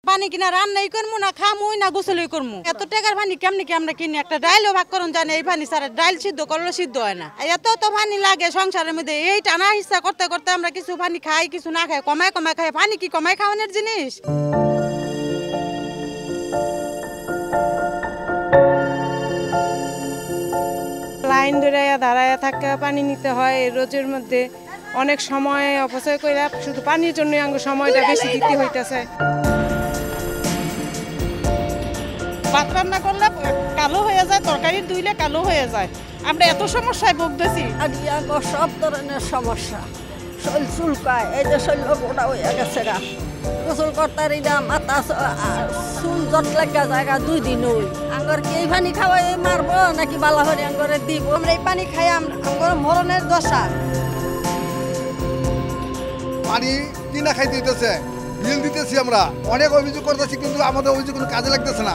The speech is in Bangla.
পানি কিনা রান্নাই করবো না খামুই না গোসলই করবো। এত টাকার পানি কেমনি কি আমরা কিনি? একটা ডাইলও ভাগ করুন জানে এই পানি ছাড়া ডাইল সিদ্ধ করলে সিদ্ধ হয় না। এত তো পানি লাগে সংসারের মধ্যে। এই টানা হিসা করতে করতে আমরা কিছু পানি খাই কিছু না খাই, কমায় কমায় খাই। পানি কি কমায় খাওয়ানোর জিনিস? লাইন ধরে দাঁড়ায় থাকা পানি নিতে হয়। রোজের মধ্যে অনেক সময় অপচয় করে শুধু পানির জন্য সময়টা বেশি দিতে হইতেছে। ভাত রান্না করলে কালো হয়ে যায়, তরকারি ধুইলে কালো হয়ে যায়। আমরা এত সমস্যায় ভুগতেছি। সব ধরনের সমস্যা, শরীর চুলকায়, এই যে শরীর গোটা হয়ে গেছে গা। গোসল করতারি না, মাথা চুল জট লাগা জায়গা 2 দিন হই। আঙ্গর কি এই পানি খাওয়াই মারবো নাকি বালা হরি আঙ্গরে দিব? আমরা এই পানি খাই আমার মরণের দশা। পানি কিনা খাইতে হইতেছে, বিল দিতেছি, আমরা অনেক অভিযোগ করতেছি, কিন্তু আমাদের অভিযোগ কোনো কাজে লাগতেছে না।